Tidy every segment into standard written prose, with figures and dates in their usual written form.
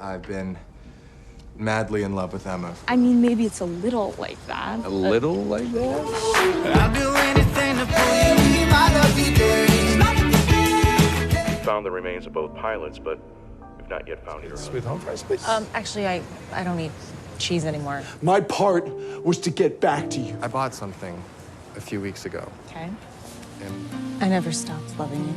I've been madly in love with Emma. I mean, maybe it's a little like that. A little like that? I'll do anything to pull you in my lucky days. We found the remains of both pilots, but we've not yet found either. Sweet home fries, please. Actually, I don't eat cheese anymore. My part was to get back to you. I bought something a few weeks ago. Okay. And I never stopped loving you.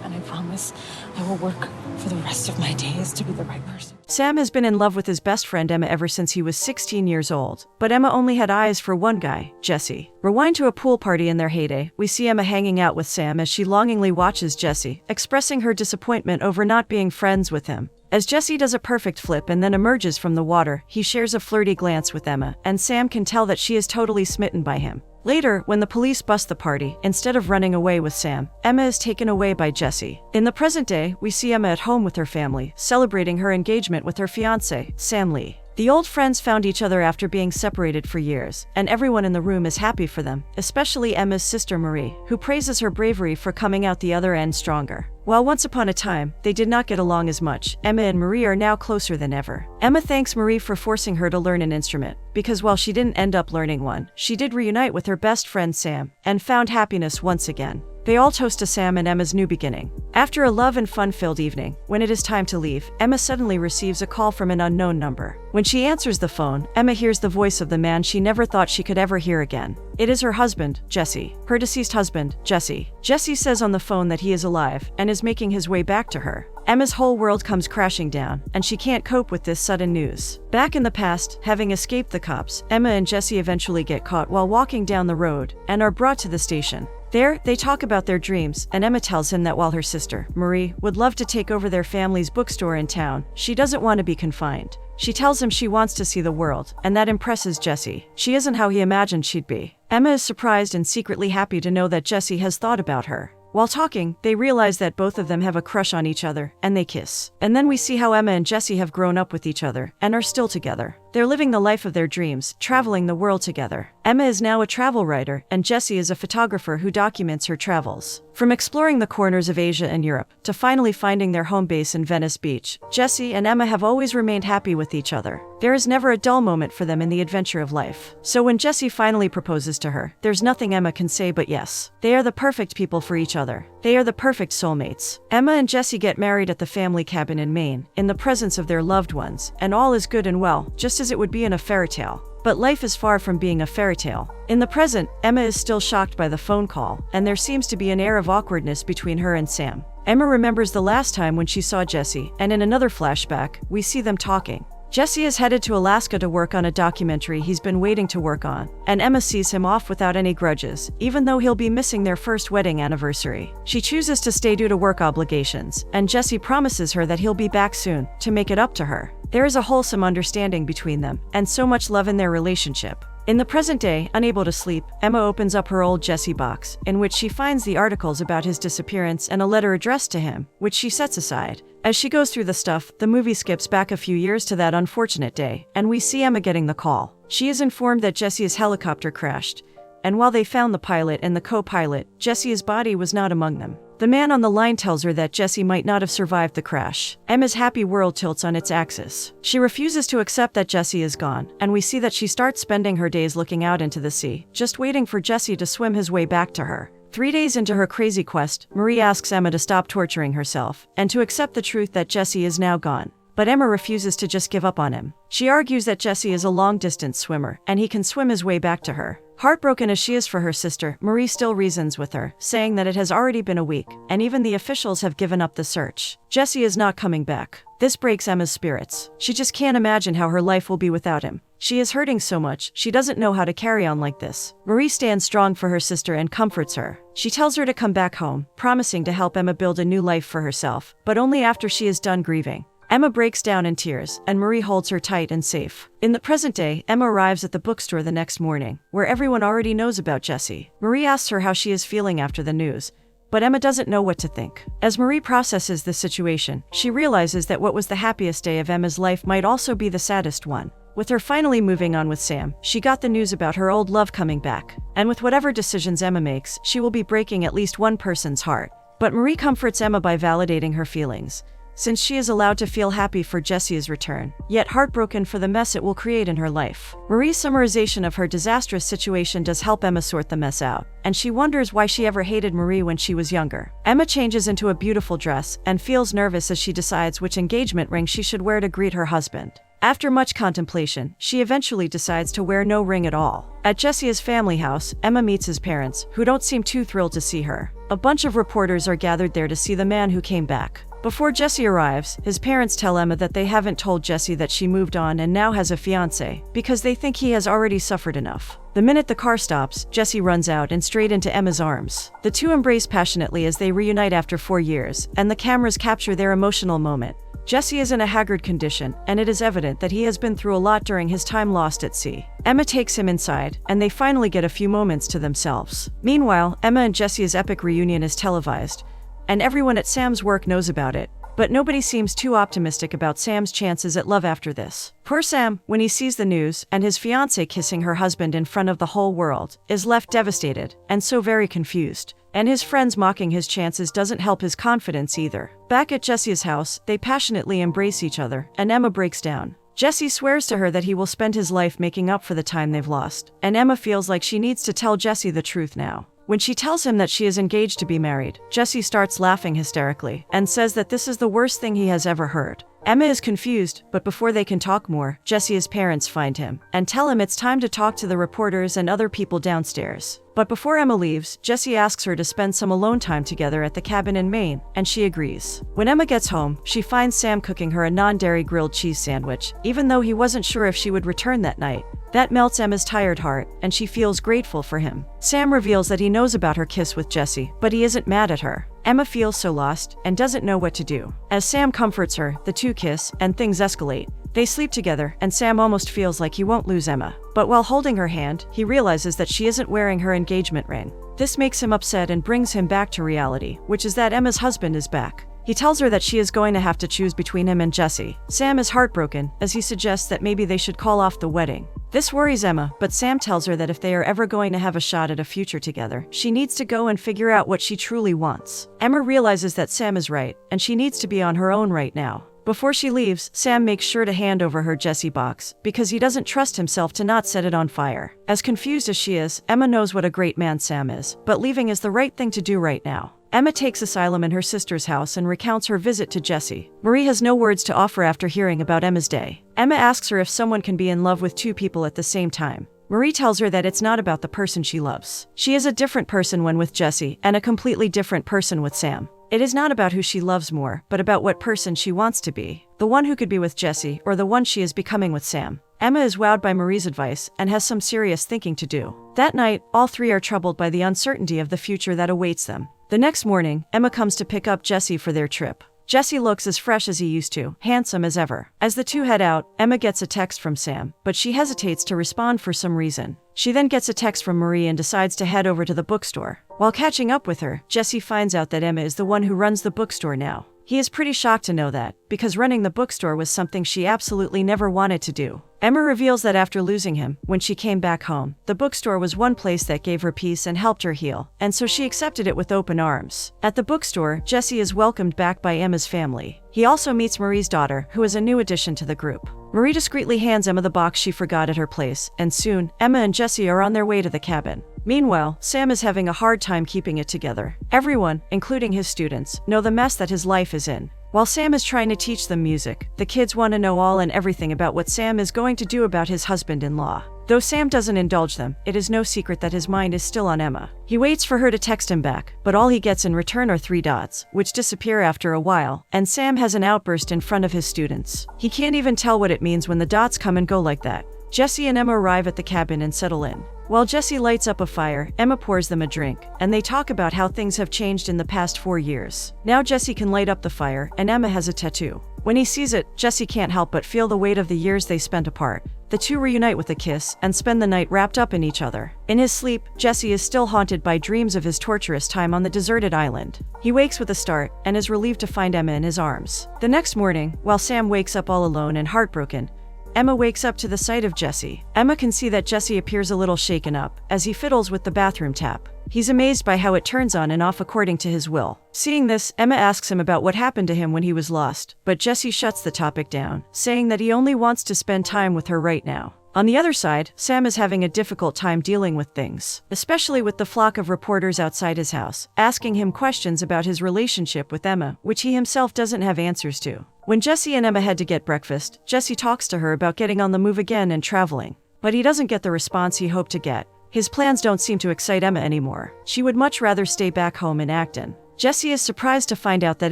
And I promise I will work for the rest of my days to be the right person. Sam has been in love with his best friend Emma ever since he was 16 years old. But Emma only had eyes for one guy, Jesse. Rewind to a pool party in their heyday. We see Emma hanging out with Sam as she longingly watches Jesse, expressing her disappointment over not being friends with him. As Jesse does a perfect flip and then emerges from the water, he shares a flirty glance with Emma, and Sam can tell that she is totally smitten by him. Later, when the police bust the party, instead of running away with Sam, Emma is taken away by Jesse. In the present day, we see Emma at home with her family, celebrating her engagement with her fiancé, Sam Lee. The old friends found each other after being separated for years, and everyone in the room is happy for them, especially Emma's sister Marie, who praises her bravery for coming out the other end stronger. While once upon a time, they did not get along as much, Emma and Marie are now closer than ever. Emma thanks Marie for forcing her to learn an instrument, because while she didn't end up learning one, she did reunite with her best friend Sam, and found happiness once again. They all toast to Sam and Emma's new beginning. After a love and fun-filled evening, when it is time to leave, Emma suddenly receives a call from an unknown number. When she answers the phone, Emma hears the voice of the man she never thought she could ever hear again. It is her husband, Jesse. Her deceased husband, Jesse. Jesse says on the phone that he is alive and is making his way back to her. Emma's whole world comes crashing down, and she can't cope with this sudden news. Back in the past, having escaped the cops, Emma and Jesse eventually get caught while walking down the road and are brought to the station. There, they talk about their dreams, and Emma tells him that while her sister, Marie, would love to take over their family's bookstore in town, she doesn't want to be confined. She tells him she wants to see the world, and that impresses Jesse. She isn't how he imagined she'd be. Emma is surprised and secretly happy to know that Jesse has thought about her. While talking, they realize that both of them have a crush on each other, and they kiss. And then we see how Emma and Jesse have grown up with each other, and are still together. They're living the life of their dreams, traveling the world together. Emma is now a travel writer, and Jesse is a photographer who documents her travels. From exploring the corners of Asia and Europe, to finally finding their home base in Venice Beach, Jesse and Emma have always remained happy with each other. There is never a dull moment for them in the adventure of life. So when Jesse finally proposes to her, there's nothing Emma can say but yes. They are the perfect people for each other. They are the perfect soulmates. Emma and Jesse get married at the family cabin in Maine, in the presence of their loved ones, and all is good and well, just as it would be in a fairy tale. But life is far from being a fairy tale. In the present, Emma is still shocked by the phone call, and there seems to be an air of awkwardness between her and Sam. Emma remembers the last time when she saw Jesse, and in another flashback, we see them talking. Jesse is headed to Alaska to work on a documentary he's been waiting to work on, and Emma sees him off without any grudges, even though he'll be missing their first wedding anniversary. She chooses to stay due to work obligations, and Jesse promises her that he'll be back soon, to make it up to her. There is a wholesome understanding between them, and so much love in their relationship. In the present day, unable to sleep, Emma opens up her old Jesse box, in which she finds the articles about his disappearance and a letter addressed to him, which she sets aside. As she goes through the stuff, the movie skips back a few years to that unfortunate day, and we see Emma getting the call. She is informed that Jesse's helicopter crashed, and while they found the pilot and the co-pilot, Jesse's body was not among them. The man on the line tells her that Jesse might not have survived the crash. Emma's happy world tilts on its axis. She refuses to accept that Jesse is gone, and we see that she starts spending her days looking out into the sea, just waiting for Jesse to swim his way back to her. 3 days into her crazy quest, Marie asks Emma to stop torturing herself, and to accept the truth that Jesse is now gone. But Emma refuses to just give up on him. She argues that Jesse is a long-distance swimmer, and he can swim his way back to her. Heartbroken as she is for her sister, Marie still reasons with her, saying that it has already been a week, and even the officials have given up the search. Jesse is not coming back. This breaks Emma's spirits. She just can't imagine how her life will be without him. She is hurting so much, she doesn't know how to carry on like this. Marie stands strong for her sister and comforts her. She tells her to come back home, promising to help Emma build a new life for herself, but only after she is done grieving. Emma breaks down in tears, and Marie holds her tight and safe. In the present day, Emma arrives at the bookstore the next morning, where everyone already knows about Jesse. Marie asks her how she is feeling after the news, but Emma doesn't know what to think. As Marie processes the situation, she realizes that what was the happiest day of Emma's life might also be the saddest one. With her finally moving on with Sam, she got the news about her old love coming back. And with whatever decisions Emma makes, she will be breaking at least one person's heart. But Marie comforts Emma by validating her feelings, since she is allowed to feel happy for Jesse's return, yet heartbroken for the mess it will create in her life. Marie's summarization of her disastrous situation does help Emma sort the mess out, and she wonders why she ever hated Marie when she was younger. Emma changes into a beautiful dress and feels nervous as she decides which engagement ring she should wear to greet her husband. After much contemplation, she eventually decides to wear no ring at all. At Jesse's family house, Emma meets his parents, who don't seem too thrilled to see her. A bunch of reporters are gathered there to see the man who came back. Before Jesse arrives, his parents tell Emma that they haven't told Jesse that she moved on and now has a fiancé, because they think he has already suffered enough. The minute the car stops, Jesse runs out and straight into Emma's arms. The two embrace passionately as they reunite after 4 years, and the cameras capture their emotional moment. Jesse is in a haggard condition, and it is evident that he has been through a lot during his time lost at sea. Emma takes him inside, and they finally get a few moments to themselves. Meanwhile, Emma and Jesse's epic reunion is televised, and everyone at Sam's work knows about it. But nobody seems too optimistic about Sam's chances at love after this. Poor Sam, when he sees the news and his fiancée kissing her husband in front of the whole world, is left devastated and so very confused. And his friends mocking his chances doesn't help his confidence either. Back at Jesse's house, they passionately embrace each other, and Emma breaks down. Jesse swears to her that he will spend his life making up for the time they've lost, and Emma feels like she needs to tell Jesse the truth now. When she tells him that she is engaged to be married, Jesse starts laughing hysterically and says that this is the worst thing he has ever heard. Emma is confused, but before they can talk more, Jesse's parents find him and tell him it's time to talk to the reporters and other people downstairs. But before Emma leaves, Jesse asks her to spend some alone time together at the cabin in Maine, and she agrees. When Emma gets home, she finds Sam cooking her a non-dairy grilled cheese sandwich, even though he wasn't sure if she would return that night. That melts Emma's tired heart, and she feels grateful for him. Sam reveals that he knows about her kiss with Jesse, but he isn't mad at her. Emma feels so lost and doesn't know what to do. As Sam comforts her, the two kiss, and things escalate. They sleep together, and Sam almost feels like he won't lose Emma. But while holding her hand, he realizes that she isn't wearing her engagement ring. This makes him upset and brings him back to reality, which is that Emma's husband is back. He tells her that she is going to have to choose between him and Jesse. Sam is heartbroken, as he suggests that maybe they should call off the wedding. This worries Emma, but Sam tells her that if they are ever going to have a shot at a future together, she needs to go and figure out what she truly wants. Emma realizes that Sam is right, and she needs to be on her own right now. Before she leaves, Sam makes sure to hand over her Jesse box, because he doesn't trust himself to not set it on fire. As confused as she is, Emma knows what a great man Sam is, but leaving is the right thing to do right now. Emma takes asylum in her sister's house and recounts her visit to Jesse. Marie has no words to offer after hearing about Emma's day. Emma asks her if someone can be in love with two people at the same time. Marie tells her that it's not about the person she loves. She is a different person when with Jesse, and a completely different person with Sam. It is not about who she loves more, but about what person she wants to be. The one who could be with Jesse, or the one she is becoming with Sam. Emma is wowed by Marie's advice and has some serious thinking to do. That night, all three are troubled by the uncertainty of the future that awaits them. The next morning, Emma comes to pick up Jesse for their trip. Jesse looks as fresh as he used to, handsome as ever. As the two head out, Emma gets a text from Sam, but she hesitates to respond for some reason. She then gets a text from Marie and decides to head over to the bookstore. While catching up with her, Jesse finds out that Emma is the one who runs the bookstore now. He is pretty shocked to know that, because running the bookstore was something she absolutely never wanted to do. Emma reveals that after losing him, when she came back home, the bookstore was one place that gave her peace and helped her heal, and so she accepted it with open arms. At the bookstore, Jesse is welcomed back by Emma's family. He also meets Marie's daughter, who is a new addition to the group. Marie discreetly hands Emma the box she forgot at her place, and soon, Emma and Jesse are on their way to the cabin. Meanwhile, Sam is having a hard time keeping it together. Everyone, including his students, know the mess that his life is in. While Sam is trying to teach them music, the kids want to know all and everything about what Sam is going to do about his husband-in-law. Though Sam doesn't indulge them, it is no secret that his mind is still on Emma. He waits for her to text him back, but all he gets in return are 3 dots, which disappear after a while, and Sam has an outburst in front of his students. He can't even tell what it means when the dots come and go like that. Jesse and Emma arrive at the cabin and settle in. While Jesse lights up a fire, Emma pours them a drink, and they talk about how things have changed in the past 4 years. Now Jesse can light up the fire, and Emma has a tattoo. When he sees it, Jesse can't help but feel the weight of the years they spent apart. The two reunite with a kiss and spend the night wrapped up in each other. In his sleep, Jesse is still haunted by dreams of his torturous time on the deserted island. He wakes with a start and is relieved to find Emma in his arms. The next morning, while Sam wakes up all alone and heartbroken, Emma wakes up to the sight of Jesse. Emma can see that Jesse appears a little shaken up as he fiddles with the bathroom tap. He's amazed by how it turns on and off according to his will. Seeing this, Emma asks him about what happened to him when he was lost, but Jesse shuts the topic down, saying that he only wants to spend time with her right now. On the other side, Sam is having a difficult time dealing with things, especially with the flock of reporters outside his house, asking him questions about his relationship with Emma, which he himself doesn't have answers to. When Jesse and Emma head to get breakfast, Jesse talks to her about getting on the move again and traveling. But he doesn't get the response he hoped to get. His plans don't seem to excite Emma anymore. She would much rather stay back home in Acton. Jesse is surprised to find out that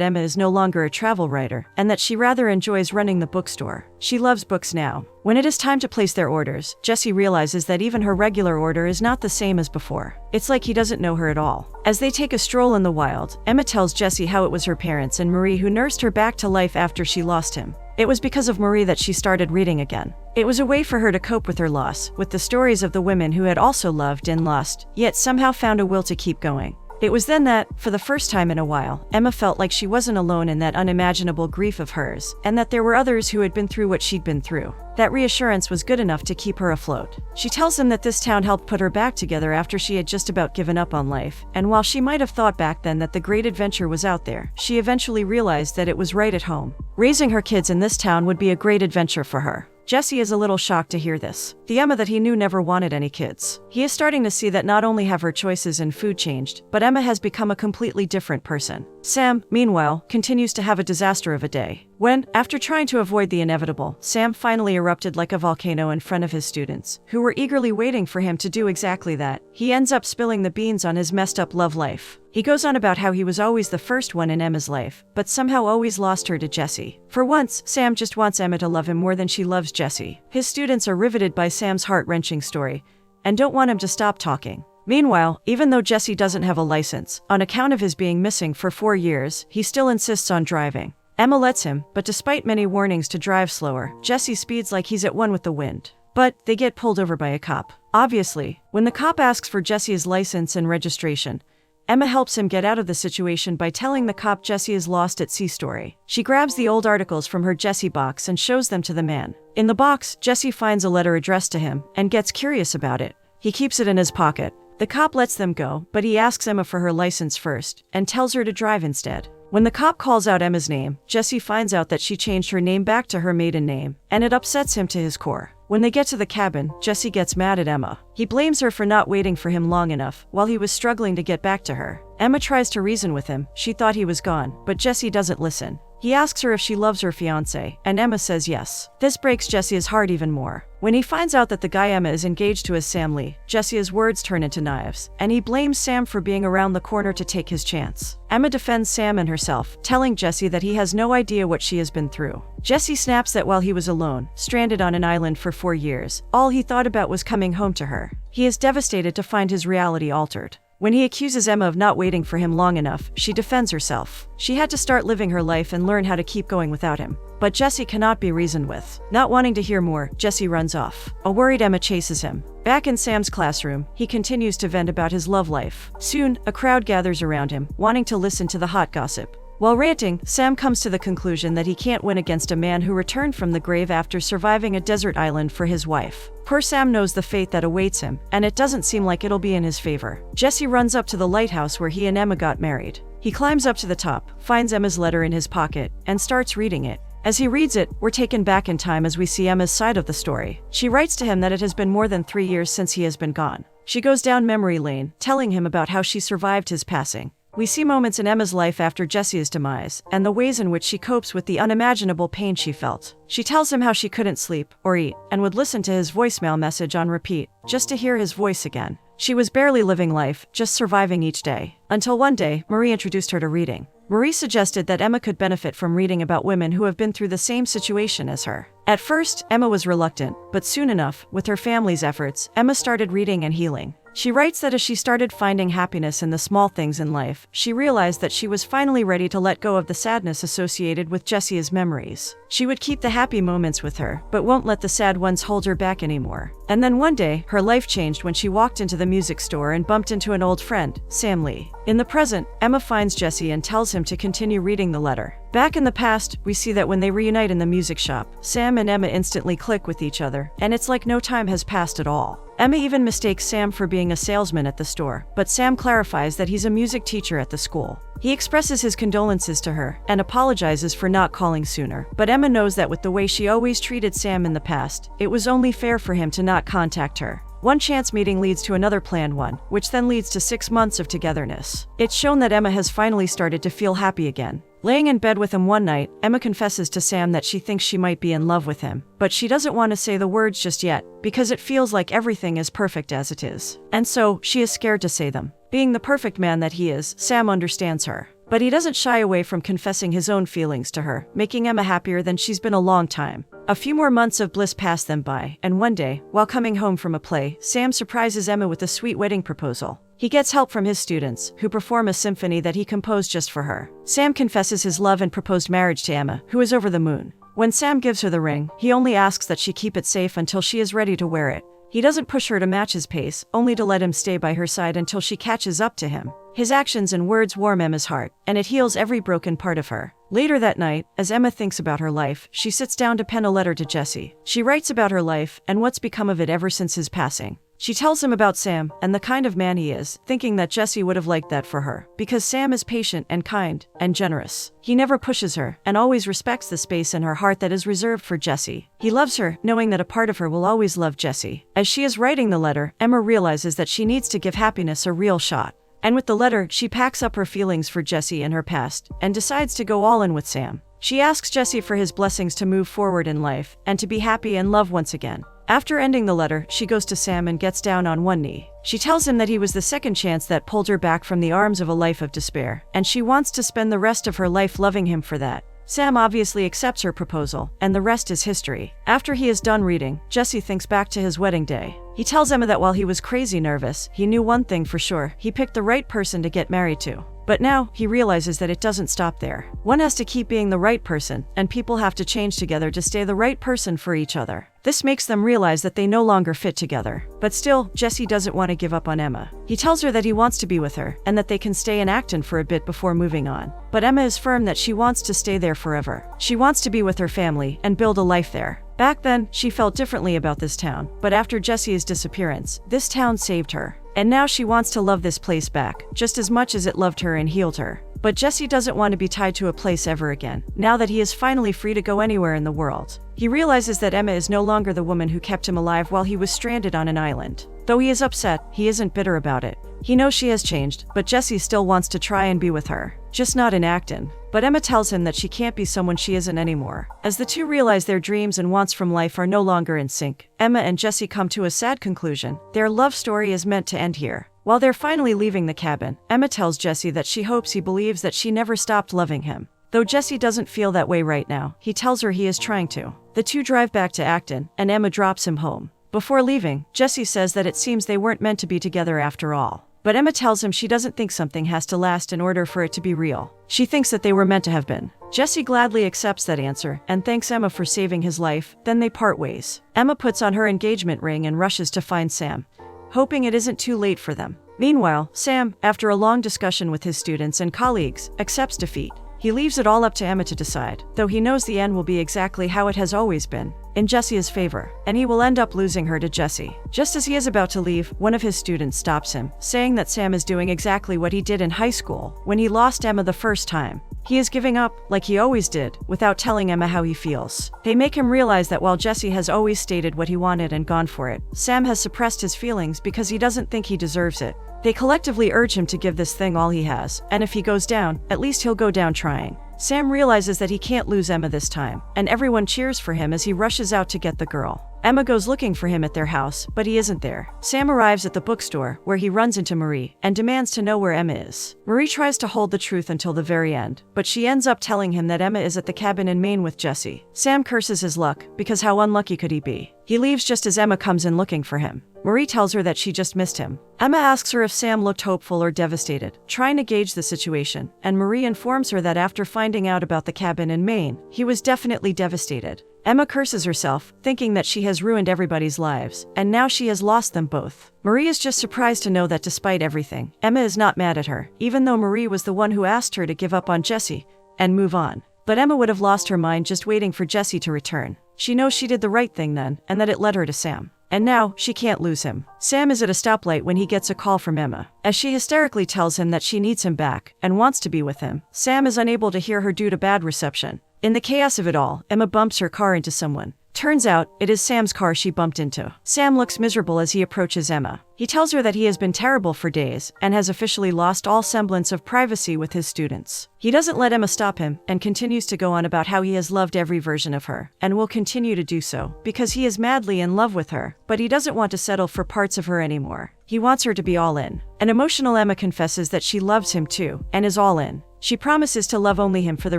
Emma is no longer a travel writer, and that she rather enjoys running the bookstore. She loves books now. When it is time to place their orders, Jesse realizes that even her regular order is not the same as before. It's like he doesn't know her at all. As they take a stroll in the wild, Emma tells Jesse how it was her parents and Marie who nursed her back to life after she lost him. It was because of Marie that she started reading again. It was a way for her to cope with her loss, with the stories of the women who had also loved and lost, yet somehow found a will to keep going. It was then that, for the first time in a while, Emma felt like she wasn't alone in that unimaginable grief of hers, and that there were others who had been through what she'd been through. That reassurance was good enough to keep her afloat. She tells him that this town helped put her back together after she had just about given up on life, and while she might have thought back then that the great adventure was out there, she eventually realized that it was right at home. Raising her kids in this town would be a great adventure for her. Jesse is a little shocked to hear this. The Emma that he knew never wanted any kids. He is starting to see that not only have her choices in food changed, but Emma has become a completely different person. Sam, meanwhile, continues to have a disaster of a day. When, after trying to avoid the inevitable, Sam finally erupted like a volcano in front of his students, who were eagerly waiting for him to do exactly that, he ends up spilling the beans on his messed up love life. He goes on about how he was always the first one in Emma's life, but somehow always lost her to Jesse. For once, Sam just wants Emma to love him more than she loves Jesse. His students are riveted by Sam's heart-wrenching story, and don't want him to stop talking. Meanwhile, even though Jesse doesn't have a license, on account of his being missing for 4 years, he still insists on driving. Emma lets him, but despite many warnings to drive slower, Jesse speeds like he's at one with the wind. But they get pulled over by a cop. Obviously, when the cop asks for Jesse's license and registration, Emma helps him get out of the situation by telling the cop Jesse is lost at sea story. She grabs the old articles from her Jesse box and shows them to the man. In the box, Jesse finds a letter addressed to him and gets curious about it. He keeps it in his pocket. The cop lets them go, but he asks Emma for her license first and tells her to drive instead. When the cop calls out Emma's name, Jesse finds out that she changed her name back to her maiden name, and it upsets him to his core. When they get to the cabin, Jesse gets mad at Emma. He blames her for not waiting for him long enough while he was struggling to get back to her. Emma tries to reason with him. She thought he was gone, but Jesse doesn't listen. He asks her if she loves her fiancé, and Emma says yes. This breaks Jesse's heart even more. When he finds out that the guy Emma is engaged to is Sam Lee, Jesse's words turn into knives, and he blames Sam for being around the corner to take his chance. Emma defends Sam and herself, telling Jesse that he has no idea what she has been through. Jesse snaps that while he was alone, stranded on an island for 4 years, all he thought about was coming home to her. He is devastated to find his reality altered. When he accuses Emma of not waiting for him long enough, she defends herself. She had to start living her life and learn how to keep going without him. But Jesse cannot be reasoned with. Not wanting to hear more, Jesse runs off. A worried Emma chases him. Back in Sam's classroom, he continues to vent about his love life. Soon, a crowd gathers around him, wanting to listen to the hot gossip. While ranting, Sam comes to the conclusion that he can't win against a man who returned from the grave after surviving a desert island for his wife. Poor Sam knows the fate that awaits him, and it doesn't seem like it'll be in his favor. Jesse runs up to the lighthouse where he and Emma got married. He climbs up to the top, finds Emma's letter in his pocket, and starts reading it. As he reads it, we're taken back in time as we see Emma's side of the story. She writes to him that it has been more than 3 years since he has been gone. She goes down memory lane, telling him about how she survived his passing. We see moments in Emma's life after Jesse's demise, and the ways in which she copes with the unimaginable pain she felt. She tells him how she couldn't sleep or eat, and would listen to his voicemail message on repeat, just to hear his voice again. She was barely living life, just surviving each day. Until one day, Marie introduced her to reading. Marie suggested that Emma could benefit from reading about women who have been through the same situation as her. At first, Emma was reluctant, but soon enough, with her family's efforts, Emma started reading and healing. She writes that as she started finding happiness in the small things in life, she realized that she was finally ready to let go of the sadness associated with Jesse's memories. She would keep the happy moments with her, but won't let the sad ones hold her back anymore. And then one day, her life changed when she walked into the music store and bumped into an old friend, Sam Lee. In the present, Emma finds Jesse and tells him to continue reading the letter. Back in the past, we see that when they reunite in the music shop, Sam and Emma instantly click with each other, and it's like no time has passed at all. Emma even mistakes Sam for being a salesman at the store, but Sam clarifies that he's a music teacher at the school. He expresses his condolences to her and apologizes for not calling sooner, but Emma knows that with the way she always treated Sam in the past, it was only fair for him to not contact her. One chance meeting leads to another planned one, which then leads to 6 months of togetherness. It's shown that Emma has finally started to feel happy again. Laying in bed with him one night, Emma confesses to Sam that she thinks she might be in love with him, but she doesn't want to say the words just yet, because it feels like everything is perfect as it is. And so, she is scared to say them. Being the perfect man that he is, Sam understands her. But he doesn't shy away from confessing his own feelings to her, making Emma happier than she's been a long time. A few more months of bliss pass them by, and one day, while coming home from a play, Sam surprises Emma with a sweet wedding proposal. He gets help from his students, who perform a symphony that he composed just for her. Sam confesses his love and proposed marriage to Emma, who is over the moon. When Sam gives her the ring, he only asks that she keep it safe until she is ready to wear it. He doesn't push her to match his pace, only to let him stay by her side until she catches up to him. His actions and words warm Emma's heart, and it heals every broken part of her. Later that night, as Emma thinks about her life, she sits down to pen a letter to Jesse. She writes about her life and what's become of it ever since his passing. She tells him about Sam and the kind of man he is, thinking that Jesse would have liked that for her, because Sam is patient and kind and generous. He never pushes her and always respects the space in her heart that is reserved for Jesse. He loves her, knowing that a part of her will always love Jesse. As she is writing the letter, Emma realizes that she needs to give happiness a real shot. And with the letter, she packs up her feelings for Jesse and her past, and decides to go all in with Sam. She asks Jesse for his blessings to move forward in life, and to be happy and love once again. After ending the letter, she goes to Sam and gets down on one knee. She tells him that he was the second chance that pulled her back from the arms of a life of despair, and she wants to spend the rest of her life loving him for that. Sam obviously accepts her proposal, and the rest is history. After he is done reading, Jesse thinks back to his wedding day. He tells Emma that while he was crazy nervous, he knew one thing for sure: he picked the right person to get married to. But now, he realizes that it doesn't stop there. One has to keep being the right person, and people have to change together to stay the right person for each other. This makes them realize that they no longer fit together. But still, Jesse doesn't want to give up on Emma. He tells her that he wants to be with her, and that they can stay in Acton for a bit before moving on. But Emma is firm that she wants to stay there forever. She wants to be with her family and build a life there. Back then, she felt differently about this town, but after Jesse's disappearance, this town saved her. And now she wants to love this place back, just as much as it loved her and healed her. But Jesse doesn't want to be tied to a place ever again, now that he is finally free to go anywhere in the world. He realizes that Emma is no longer the woman who kept him alive while he was stranded on an island. Though he is upset, he isn't bitter about it. He knows she has changed, but Jesse still wants to try and be with her. Just not in Acton. But Emma tells him that she can't be someone she isn't anymore. As the two realize their dreams and wants from life are no longer in sync, Emma and Jesse come to a sad conclusion. Their love story is meant to end here. While they're finally leaving the cabin, Emma tells Jesse that she hopes he believes that she never stopped loving him. Though Jesse doesn't feel that way right now, he tells her he is trying to. The two drive back to Acton, and Emma drops him home. Before leaving, Jesse says that it seems they weren't meant to be together after all. But Emma tells him she doesn't think something has to last in order for it to be real. She thinks that they were meant to have been. Jesse gladly accepts that answer and thanks Emma for saving his life, then they part ways. Emma puts on her engagement ring and rushes to find Sam, hoping it isn't too late for them. Meanwhile, Sam, after a long discussion with his students and colleagues, accepts defeat. He leaves it all up to Emma to decide, though he knows the end will be exactly how it has always been, in Jesse's favor, and he will end up losing her to Jesse. Just as he is about to leave, one of his students stops him, saying that Sam is doing exactly what he did in high school, when he lost Emma the first time. He is giving up, like he always did, without telling Emma how he feels. They make him realize that while Jesse has always stated what he wanted and gone for it, Sam has suppressed his feelings because he doesn't think he deserves it. They collectively urge him to give this thing all he has, and if he goes down, at least he'll go down trying. Sam realizes that he can't lose Emma this time, and everyone cheers for him as he rushes out to get the girl. Emma goes looking for him at their house, but he isn't there. Sam arrives at the bookstore, where he runs into Marie, and demands to know where Emma is. Marie tries to hold the truth until the very end, but she ends up telling him that Emma is at the cabin in Maine with Jesse. Sam curses his luck, because how unlucky could he be? He leaves just as Emma comes in looking for him. Marie tells her that she just missed him. Emma asks her if Sam looked hopeful or devastated, trying to gauge the situation, and Marie informs her that after finding out about the cabin in Maine, he was definitely devastated. Emma curses herself, thinking that she has ruined everybody's lives, and now she has lost them both. Marie is just surprised to know that despite everything, Emma is not mad at her, even though Marie was the one who asked her to give up on Jesse and move on. But Emma would have lost her mind just waiting for Jesse to return. She knows she did the right thing then, and that it led her to Sam. and now she can't lose him. Sam is at a stoplight when he gets a call from Emma. As she hysterically tells him that she needs him back and wants to be with him, Sam is unable to hear her due to bad reception. In the chaos of it all, Emma bumps her car into someone. Turns out, it is Sam's car she bumped into. Sam looks miserable as he approaches Emma. He tells her that he has been terrible for days and has officially lost all semblance of privacy with his students. He doesn't let Emma stop him and continues to go on about how he has loved every version of her and will continue to do so because he is madly in love with her, but he doesn't want to settle for parts of her anymore. He wants her to be all in. An emotional Emma confesses that she loves him too and is all in. She promises to love only him for the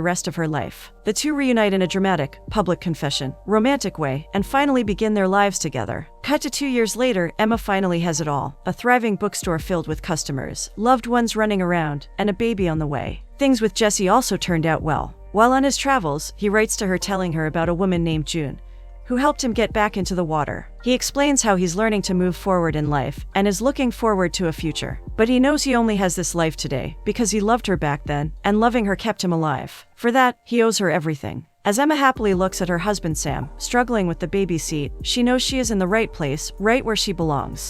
rest of her life. The two reunite in a dramatic, public confession, romantic way, and finally begin their lives together. Cut to 2 years later, Emma finally has it all. A thriving bookstore filled with customers, loved ones running around, and a baby on the way. Things with Jesse also turned out well. While on his travels, he writes to her telling her about a woman named June, who helped him get back into the water. He explains how he's learning to move forward in life and is looking forward to a future. But he knows he only has this life today because he loved her back then, and loving her kept him alive. For that, he owes her everything. As Emma happily looks at her husband Sam, struggling with the baby seat, she knows she is in the right place, right where she belongs.